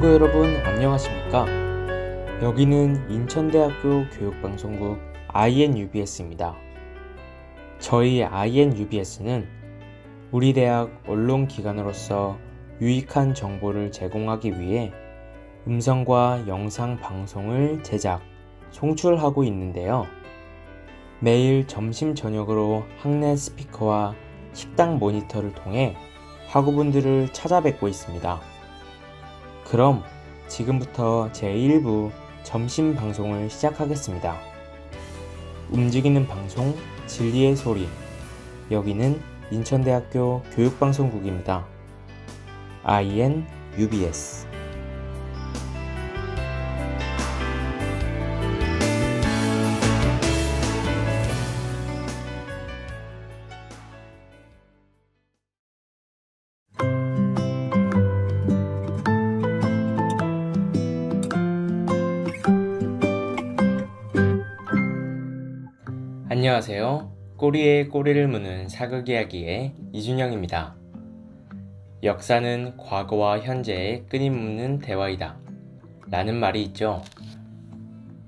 학우 여러분 안녕하십니까? 여기는 인천대학교 교육방송국 INUBS입니다. 저희 INUBS는 우리 대학 언론기관으로서 유익한 정보를 제공하기 위해 음성과 영상 방송을 제작, 송출하고 있는데요. 매일 점심 저녁으로 학내 스피커와 식당 모니터를 통해 학우분들을 찾아뵙고 있습니다. 그럼 지금부터 제1부 점심 방송을 시작하겠습니다. 움직이는 방송 진리의 소리. 여기는 인천대학교 교육방송국입니다. INUBS. 안녕하세요. 꼬리에 꼬리를 무는 사극 이야기의 이준영입니다. 역사는 과거와 현재의 끊임없는 대화이다 라는 말이 있죠.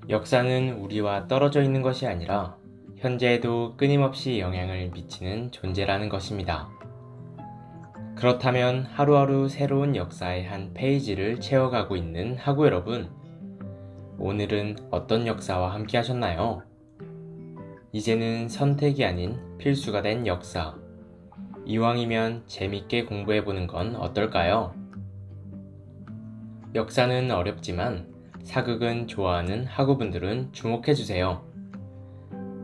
역사는 우리와 떨어져 있는 것이 아니라 현재에도 끊임없이 영향을 미치는 존재라는 것입니다. 그렇다면 하루하루 새로운 역사의 한 페이지를 채워가고 있는 학우 여러분, 오늘은 어떤 역사와 함께 하셨나요? 이제는 선택이 아닌 필수가 된 역사. 이왕이면 재밌게 공부해보는 건 어떨까요? 역사는 어렵지만 사극은 좋아하는 학우분들은 주목해주세요.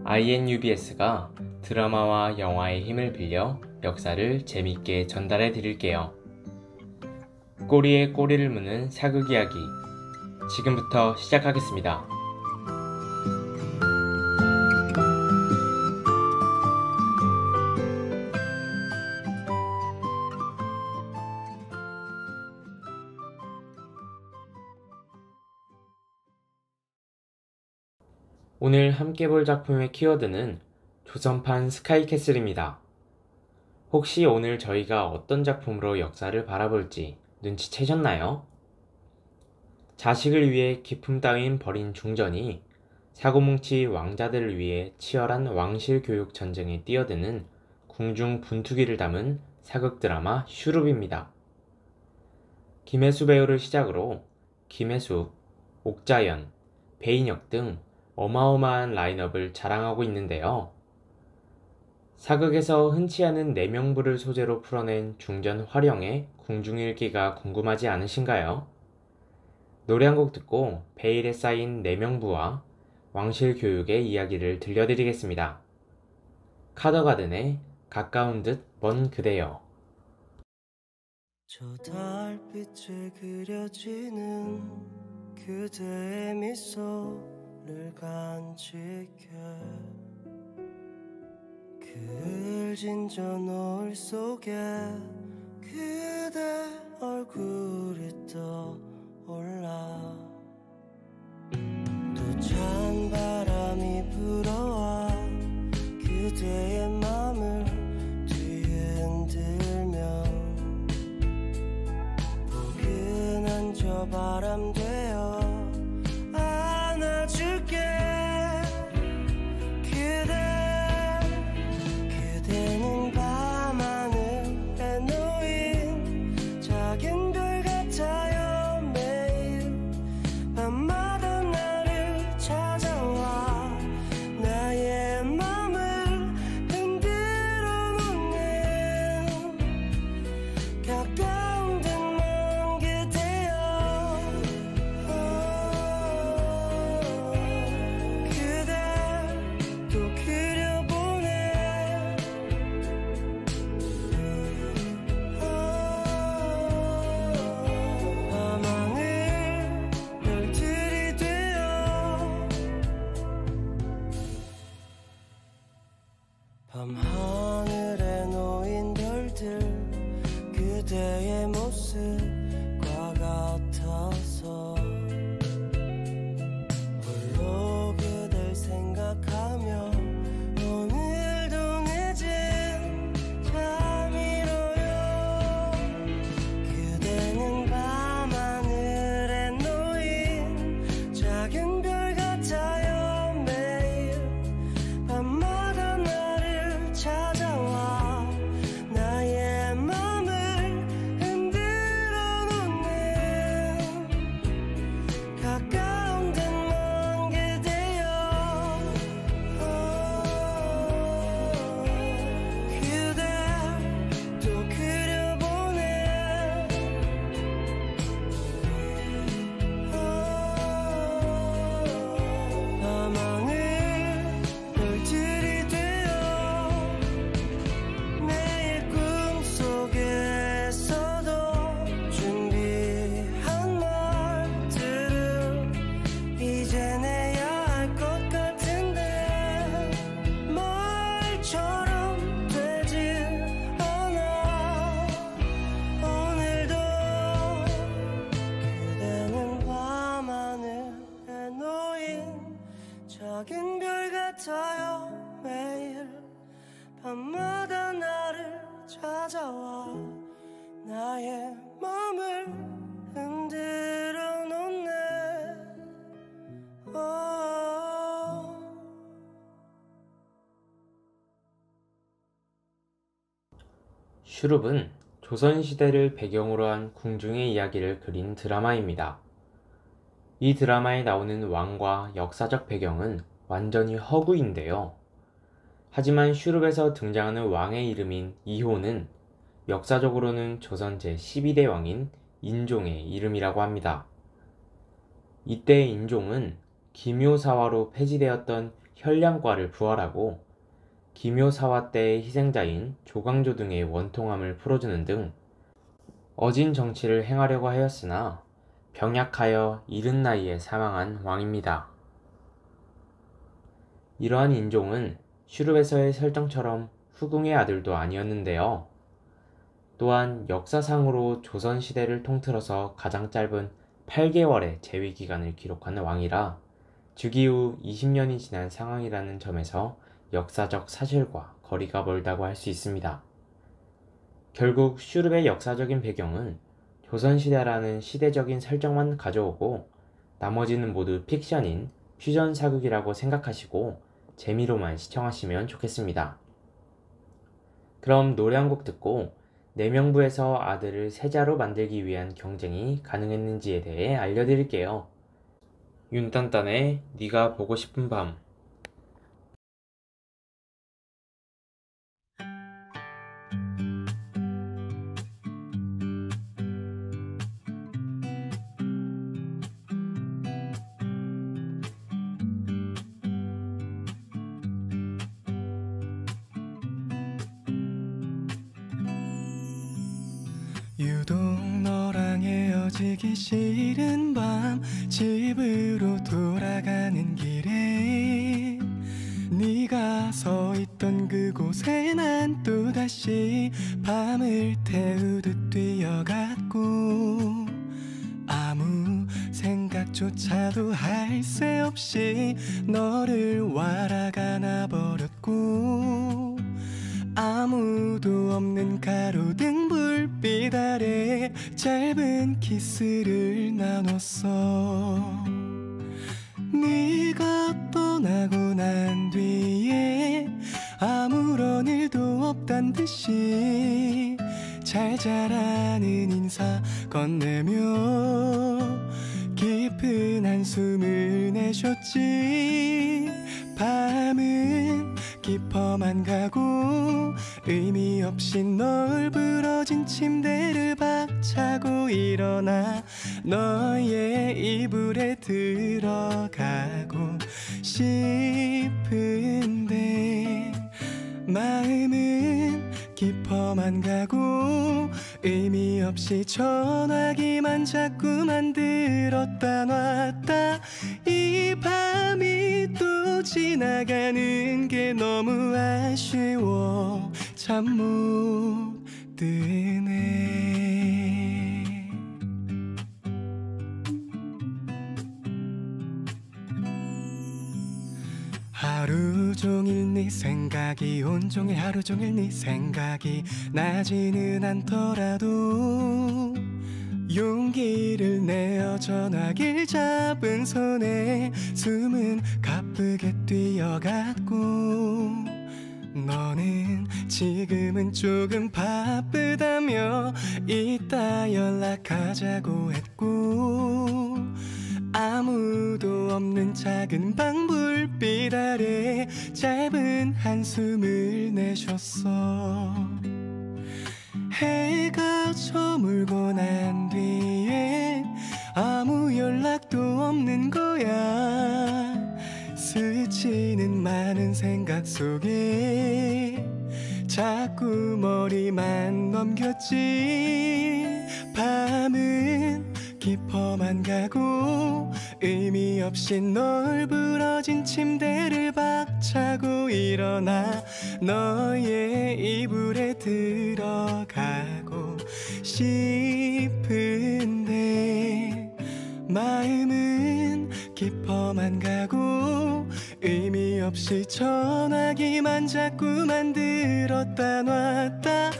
INUBS가 드라마와 영화의 힘을 빌려 역사를 재밌게 전달해 드릴게요. 꼬리에 꼬리를 무는 사극 이야기. 지금부터 시작하겠습니다. 오늘 함께 볼 작품의 키워드는 조선판 스카이캐슬입니다. 혹시 오늘 저희가 어떤 작품으로 역사를 바라볼지 눈치채셨나요? 자식을 위해 기품 따윈 벌인 중전이 사고뭉치 왕자들을 위해 치열한 왕실 교육 전쟁에 뛰어드는 궁중 분투기를 담은 사극 드라마 슈룹입니다. 김혜수 배우를 시작으로 김혜숙, 옥자연, 배인혁 등 어마어마한 라인업을 자랑하고 있는데요. 사극에서 흔치 않은 내명부를 소재로 풀어낸 중전 활용의 궁중일기가 궁금하지 않으신가요? 노래 한 곡 듣고 베일에 쌓인 내명부와 왕실 교육의 이야기를 들려드리겠습니다. 카더가든의 가까운 듯 먼 그대여. 저 달빛에 그려지는 그대의 미소를 간직해 그 을진 저 노을 속에 그대 얼굴이 떠올라 또 찬 바람이 불어와 그대의 맘을 뒤흔들며 포근한 저 바람 되어 안아줄게 그대는 밤하늘에 놓인 작은 별 같아요. 매일 밤마다 나를 찾아와 나의 맘을 흔들어 놓는 가까운 듯 먼 그대여. 나의 맘을 흔들어 놓네. 슈룹은 조선시대를 배경으로 한 궁중의 이야기를 그린 드라마입니다. 이 드라마에 나오는 왕과 역사적 배경은 완전히 허구인데요. 하지만 슈룹에서 등장하는 왕의 이름인 이호는 역사적으로는 조선 제12대 왕인 인종의 이름이라고 합니다. 이때 인종은 기묘사화로 폐지되었던 현량과를 부활하고 기묘사화 때의 희생자인 조광조 등의 원통함을 풀어주는 등 어진 정치를 행하려고 하였으나 병약하여 이른 나이에 사망한 왕입니다. 이러한 인종은 슈룹에서의 설정처럼 후궁의 아들도 아니었는데요. 또한 역사상으로 조선시대를 통틀어서 가장 짧은 8개월의 재위기간을 기록하는 왕이라 즉위 후 20년이 지난 상황이라는 점에서 역사적 사실과 거리가 멀다고 할 수 있습니다. 결국 슈룹의 역사적인 배경은 조선시대라는 시대적인 설정만 가져오고 나머지는 모두 픽션인 퓨전 사극이라고 생각하시고 재미로만 시청하시면 좋겠습니다. 그럼 노래 한 곡 듣고 내명부에서 아들을 세자로 만들기 위한 경쟁이 가능했는지에 대해 알려드릴게요. 윤딴딴의 네가 보고 싶은 밤. 유독 너랑 헤어지기 싫은 밤 집으로 돌아가는 길에 네가 서 있던 그곳에 난 또다시 밤을 태우듯 뛰어갔고 아무 생각조차도 할 새 없이 너를 wal아가 놔버렸고 아무도 없는 가로등 불빛 아래 짧은 키스를 나눴어. 네가 떠나고 난 뒤에 아무런 일도 없단 듯이 잘 자라는 인사 건네며 깊은 한숨을 내쉬었지. 밤은 깊어만 가고 의미 없이 널브러진 침대를 박차고 일어나 너의 이불에 들어가고 싶은데 마음은 깊어만 가고 의미 없이 전화기만 자꾸만 들었다 놨다. 이 밤이 또 지나가는 게 너무 아쉬워 잠 못 드네. 하루 종일 네 생각이 온종일 하루 종일 네 생각이 나지는 않더라도 용기를 내어 전화기를 잡은 손에 숨은 가쁘게 뛰어갔고 너는 지금은 조금 바쁘다며 이따 연락하자고 했고 아무도 없는 작은 방 불빛 아래 짧은 한숨을 내쉬었어. 해가 저물고 난 뒤에 아무 연락도 없는 거야. 스치는 많은 생각 속에 자꾸 머리만 넘겼지. 밤은 깊어만 가고 의미 없이 널브러진 침대를 박차고 일어나 너의 이불에 들어가고 싶은데 마음은 깊어만 가고 의미 없이 전화기만 자꾸만 들었다 놨다.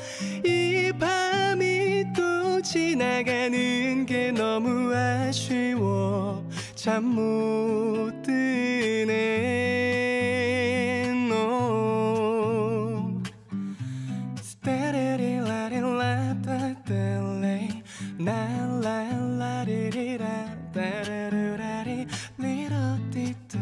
이 밤이 또 지나가는 게 너무 아쉬워 잠 못 드네 no. 스타라리라리라따따레 나라라리리라 따라라라리 리라띠따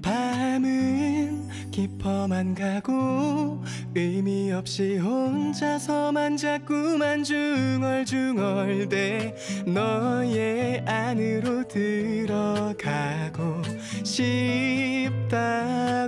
밤은 깊어만 가고 의미 없이 혼자서만 자꾸만 중얼중얼대 너의 안으로 들어가고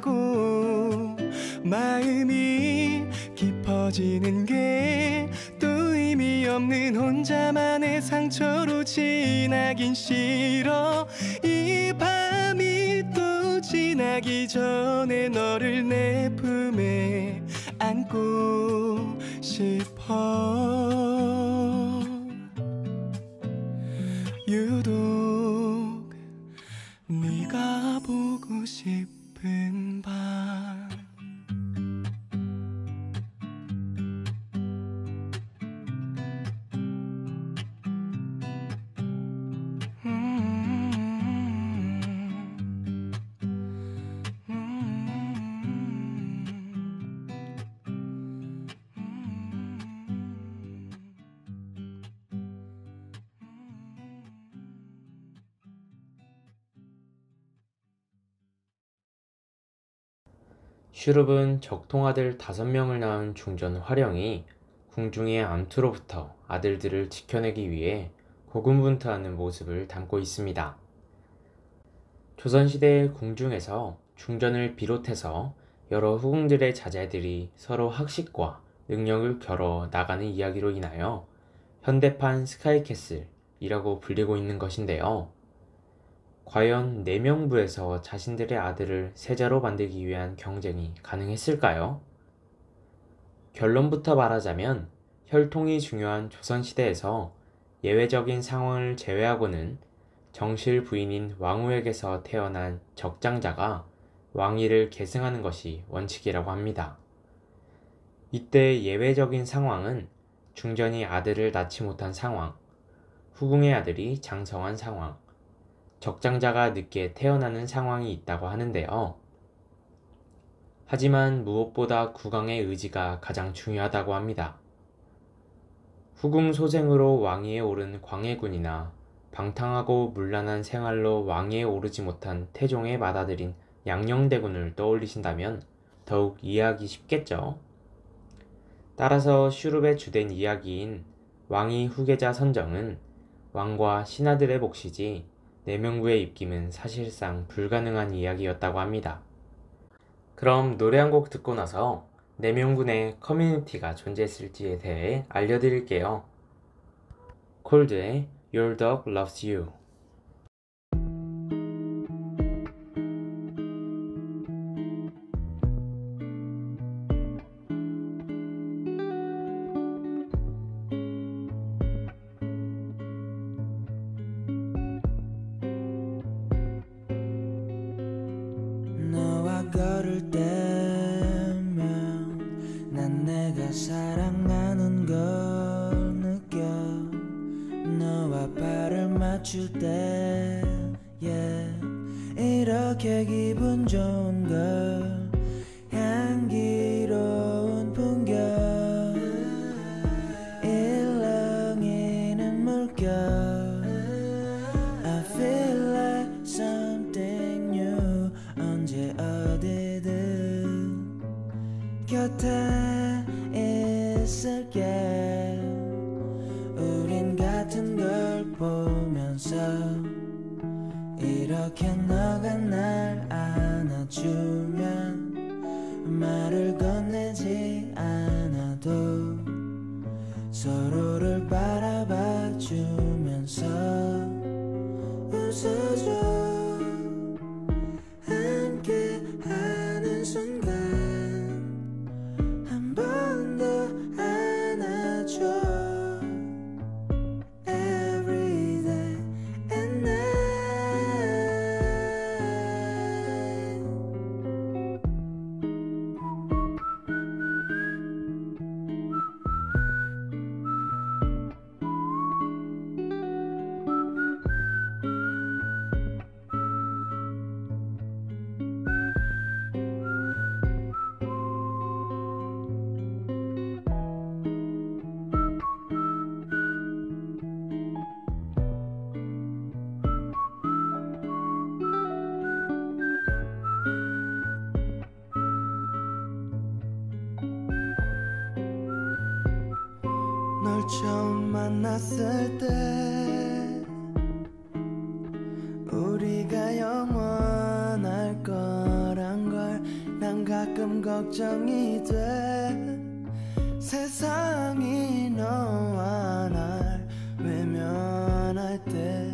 싶다고 마음이 깊어지는 게 또 의미 없는 혼자만의 상처로 지나긴 싫어 이 밤이 또 지나기 전에 너를 내 품에 안고 싶어 유독 네가 보고 싶은 밤 슈룹은 적통아들 5명을 낳은 중전 화령이 궁중의 암투로부터 아들들을 지켜내기 위해 고군분투하는 모습을 담고 있습니다. 조선시대의 궁중에서 중전을 비롯해서 여러 후궁들의 자제들이 서로 학식과 능력을 겨뤄 나가는 이야기로 인하여 현대판 스카이캐슬이라고 불리고 있는 것인데요. 과연 내명부에서 자신들의 아들을 세자로 만들기 위한 경쟁이 가능했을까요? 결론부터 말하자면 혈통이 중요한 조선시대에서 예외적인 상황을 제외하고는 정실 부인인 왕후에게서 태어난 적장자가 왕위를 계승하는 것이 원칙이라고 합니다. 이때 예외적인 상황은 중전이 아들을 낳지 못한 상황, 후궁의 아들이 장성한 상황, 적장자가 늦게 태어나는 상황이 있다고 하는데요. 하지만 무엇보다 국왕의 의지가 가장 중요하다고 합니다. 후궁 소생으로 왕위에 오른 광해군이나 방탕하고 문란한 생활로 왕위에 오르지 못한 태종의 맏아들인 양녕대군을 떠올리신다면 더욱 이해하기 쉽겠죠. 따라서 슈룹의 주된 이야기인 왕위 후계자 선정은 왕과 신하들의 몫이지 내명부의 입김은 사실상 불가능한 이야기였다고 합니다. 그럼 노래 한 곡 듣고 나서 내명부 내 커뮤니티가 존재했을지에 대해 알려드릴게요. 콜드의 Your Dog Loves You. 너와 걸을 때면 난 내가 사랑하는 걸 느껴 너와 발을 맞출 때 이렇게 기분 좋은 걸 향기로운 풍경 일렁이는 물결 I feel like something new 언제 어디든 곁에 있을게 우린 같은 걸 보면서 이렇게 너가 날 안아주면 말을 건네지 않아도 서로를 바라봐 주면서 웃어줘 함께 하는 순간 한 번 더 안아줘 Every day and night 만났을 때 우리가 영원할 거란 걸 난 가끔 걱정이 돼. 세상이 너와 날 외면할 때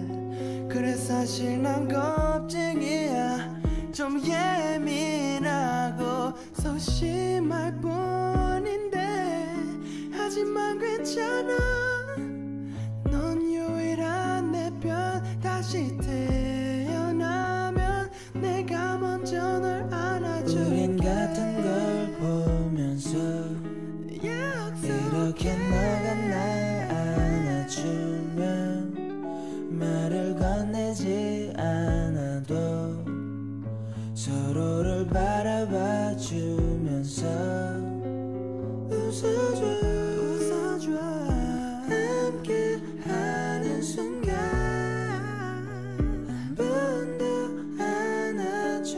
그래 사실 난 겁쟁이야. 좀 예민하고 소심할 뿐인데 하지만 괜찮아. 넌 유일한 내 편. 다시 태어나면 내가 먼저 널 안아줄게. 우린 같은 걸 보면서 이렇게 너가 날 안아주면 말을 건네지 않아도 서로를 바라봐 주면서 웃어줘. 함께 하는 순간 한 번 더 안아줘.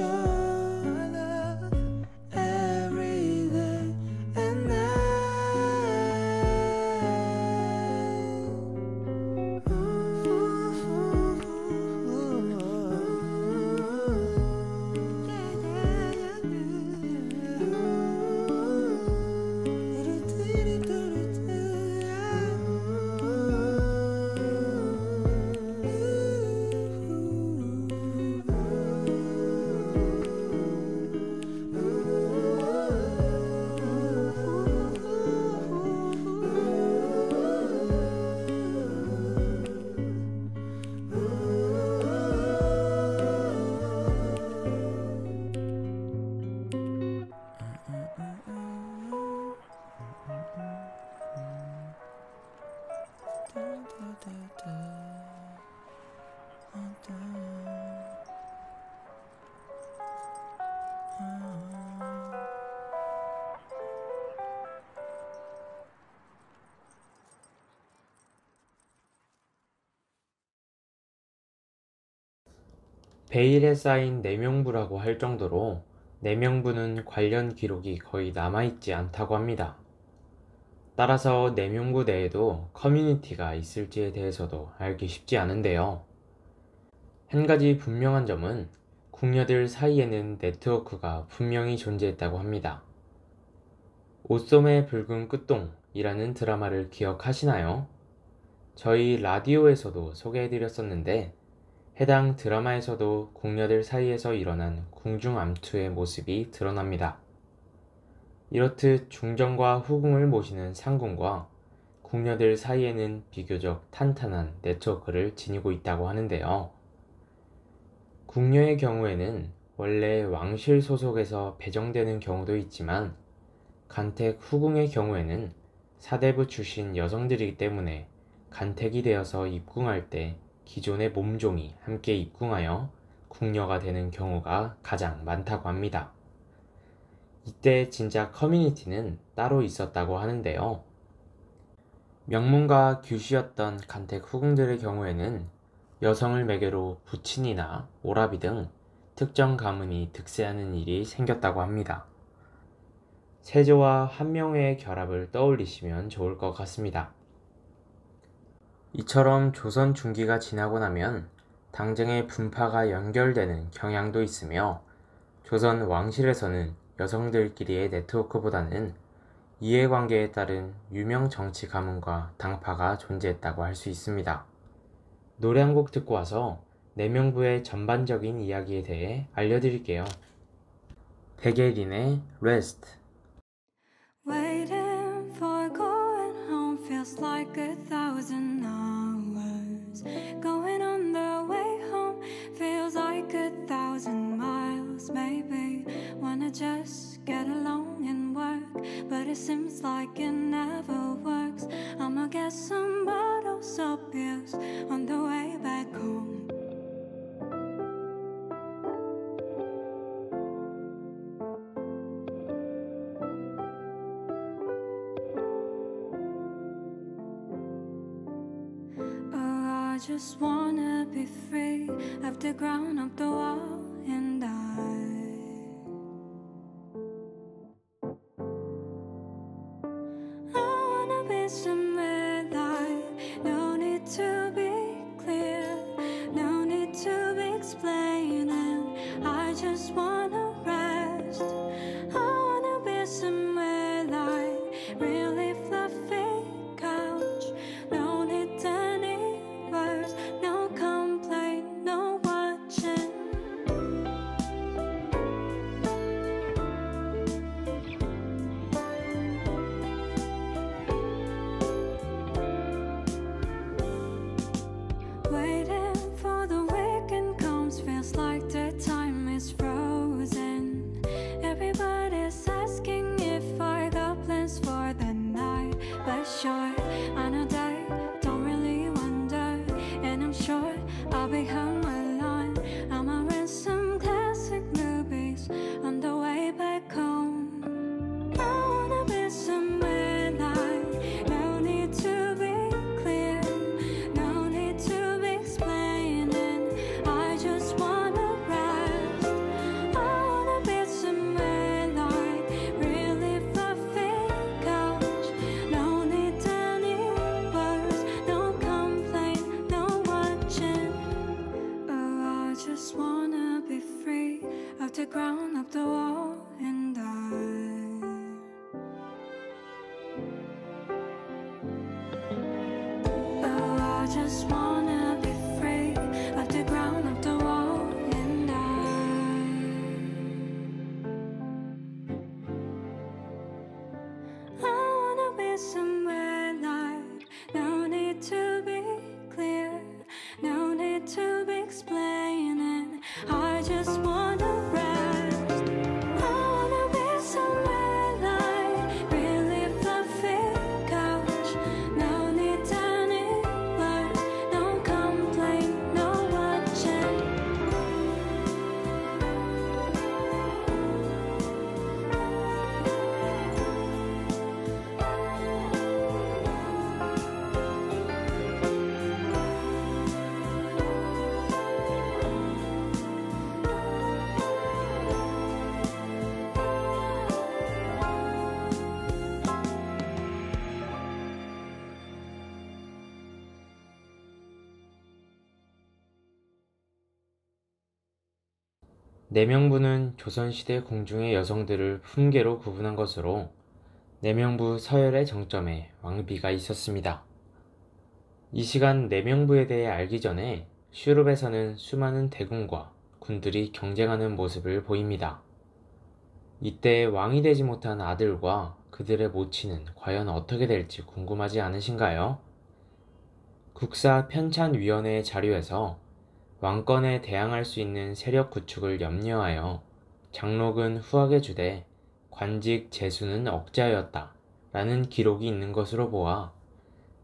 Every day and 베일에 쌓인 내명부라고 할 정도로 내명부는 관련 기록이 거의 남아있지 않다고 합니다. 따라서 내명부 내에도 커뮤니티가 있을지에 대해서도 알기 쉽지 않은데요. 한 가지 분명한 점은 궁녀들 사이에는 네트워크가 분명히 존재했다고 합니다. 옷소매 붉은 끝동이라는 드라마를 기억하시나요? 저희 라디오에서도 소개해드렸었는데 해당 드라마에서도 궁녀들 사이에서 일어난 궁중암투의 모습이 드러납니다. 이렇듯 중정과 후궁을 모시는 상궁과 궁녀들 사이에는 비교적 탄탄한 네트워크를 지니고 있다고 하는데요. 궁녀의 경우에는 원래 왕실 소속에서 배정되는 경우도 있지만 간택 후궁의 경우에는 사대부 출신 여성들이기 때문에 간택이 되어서 입궁할 때 기존의 몸종이 함께 입궁하여 궁녀가 되는 경우가 가장 많다고 합니다. 이때 진짜 커뮤니티는 따로 있었다고 하는데요. 명문가 규시였던 간택 후궁들의 경우에는 여성을 매개로 부친이나 오라비 등 특정 가문이 득세하는 일이 생겼다고 합니다. 세조와 한명회의 결합을 떠올리시면 좋을 것 같습니다. 이처럼 조선 중기가 지나고 나면 당정의 분파가 연결되는 경향도 있으며 조선 왕실에서는 여성들끼리의 네트워크보다는 이해관계에 따른 유명 정치 가문과 당파가 존재했다고 할 수 있습니다. 노래 한 곡 듣고 와서 내명부의 전반적인 이야기에 대해 알려드릴게요. 백예린의 Rest. Waiting for going home feels like 1,000 hours. Going on the way home feels like 1,000 miles. Maybe wanna just get along and work, but it seems like it never works. I'ma get some bottles of pills on the way back home. I just wanna be free of the ground, of the wall, and I wanna be somewhere like no to ground up the wall and die. Oh, I just wanna be free of the ground up the wall and die. I wanna be somewhere light. No need to be clear, no need to be explaining. I just wanna rest. I wanna be somewhere light, really fluffy couch. No need any words, no complaint, no watching. 내명부는 조선시대 궁중의 여성들을 품계로 구분한 것으로 내명부 서열의 정점에 왕비가 있었습니다. 이 시간 내명부에 대해 알기 전에 슈룹에서는 수많은 대군과 군들이 경쟁하는 모습을 보입니다. 이때 왕이 되지 못한 아들과 그들의 모친은 과연 어떻게 될지 궁금하지 않으신가요? 국사 편찬위원회의 자료에서 왕권에 대항할 수 있는 세력 구축을 염려하여 장록은 후하게 주되 관직 제수는 억제하였다 라는 기록이 있는 것으로 보아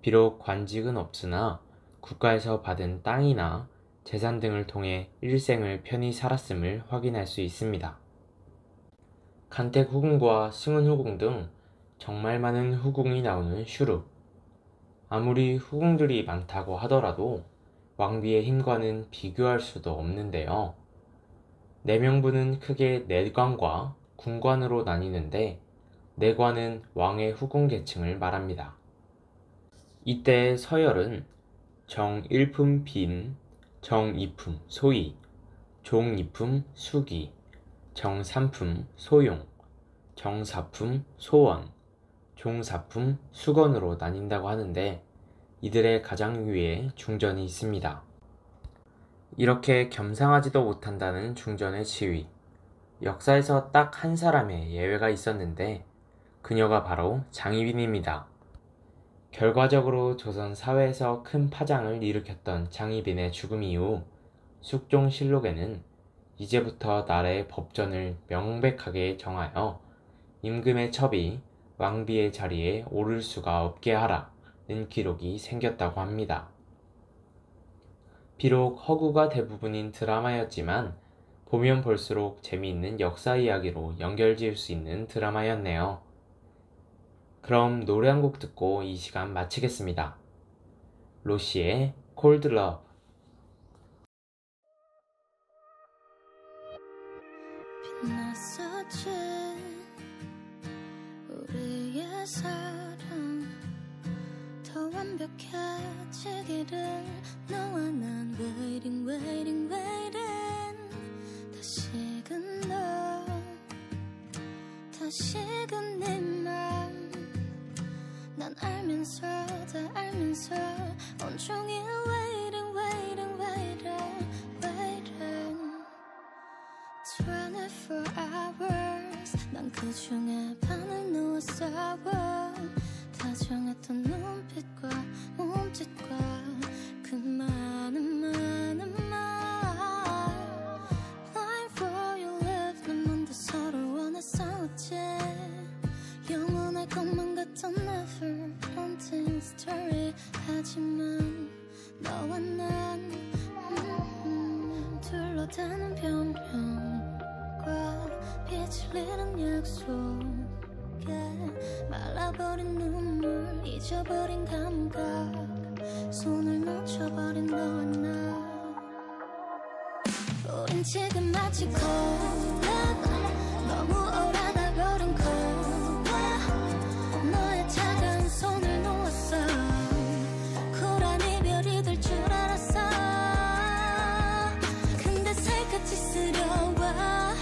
비록 관직은 없으나 국가에서 받은 땅이나 재산 등을 통해 일생을 편히 살았음을 확인할 수 있습니다. 간택 후궁과 승은 후궁 등 정말 많은 후궁이 나오는 슈룹. 아무리 후궁들이 많다고 하더라도 왕비의 힘과는 비교할 수도 없는데요. 내명부는 크게 내관과 군관으로 나뉘는데 내관은 왕의 후궁 계층을 말합니다. 이때 서열은 정1품 빈, 정2품 소이, 종2품 수기, 정3품 소용, 정4품 소원, 종4품 수건으로 나뉜다고 하는데 이들의 가장 위에 중전이 있습니다. 이렇게 겸상하지도 못한다는 중전의 지위. 역사에서 딱 한 사람의 예외가 있었는데 그녀가 바로 장희빈입니다. 결과적으로 조선 사회에서 큰 파장을 일으켰던 장희빈의 죽음 이후 숙종실록에는 이제부터 나라의 법전을 명백하게 정하여 임금의 첩이 왕비의 자리에 오를 수가 없게 하라 는 기록이 생겼다고 합니다. 비록 허구가 대부분인 드라마였지만 보면 볼수록 재미있는 역사 이야기로 연결지을 수 있는 드라마였네요. 그럼 노래 한 곡 듣고 이 시간 마치겠습니다. 로시의 Cold Love. 빛났었지 우리의 사랑 더 완벽해지기를 너와 난 waiting waiting waiting 다시금 너 다시금 네 맘 난 알면서 다 알면서 온종일 waiting waiting waiting waiting 24 hours 난 그중에 반을 누웠어 다정했던 눈빛과 몸짓과 그 많은 많은 말 Blind for your love 난 먼저 서로 원했었지 영원할 것만 같던 never ending story 하지만 너와 난 둘러대는 변명과 빛을 잃은 약속에 말라버린 눈물 잊어버린 감각 손을 놓쳐버린 너와 나 우린 지금 마치 cold 너무 오래돼 버린 cold 너의 차가운 손을 놓았어 쿨한 이별이 될 줄 알았어 근데 살갗이 쓰려와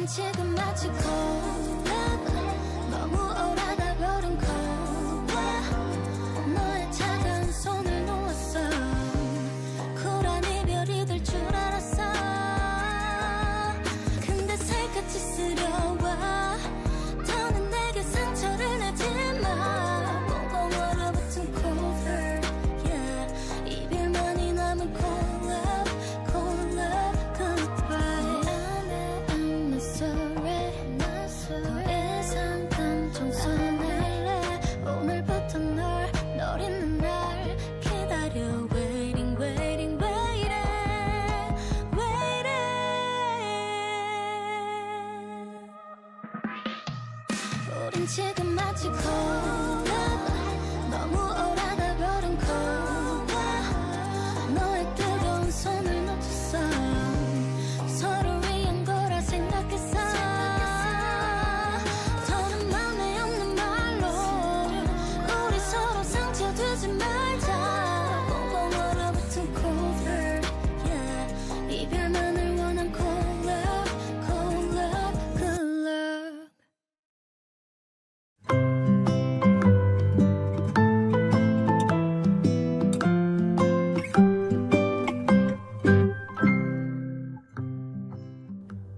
지금 마치 cold love 너무 오래다 버린 cold love 너의 차가운 손을 놓았어 쿨한 이별이 될 줄 알았어 근데 살갗이 쓰려와 더는 내게 상처를 내지마 꽁꽁 얼어붙은 cold hurt yeah 이별만이 남은 cold love cold love goodbye I'm not sorry 더 이상 감정 써낼래 오늘부터 널 잊는 날 기다려 waiting waiting waiting waiting 우린 지금 마치 cold love 너무 오래다 버린 cold love 너의 뜨거운 손을 놓쳤어 서로 위한 거라 생각했어 더는 맘에 없는 말로 우리 서로 상처주지 말자 꽁꽁 얼어붙은 cold hurt yeah 이별만을 원한 cold love cold love good love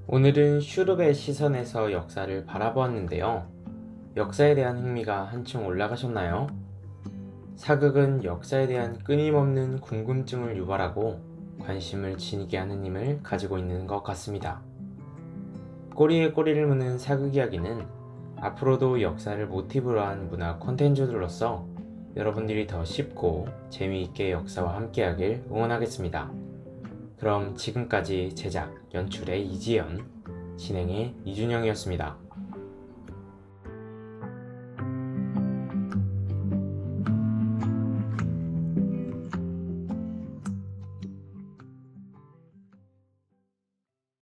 오늘은 슈룹의 시선에서 역사를 바라보았는데요. 역사에 대한 흥미가 한층 올라가셨나요? 사극은 역사에 대한 끊임없는 궁금증을 유발하고 관심을 지니게 하는 힘을 가지고 있는 것 같습니다. 꼬리에 꼬리를 무는 사극 이야기는 앞으로도 역사를 모티브로 한 문화 콘텐츠들로서 여러분들이 더 쉽고 재미있게 역사와 함께하길 응원하겠습니다. 그럼 지금까지 제작, 연출의 이지연, 진행의 이준영이었습니다.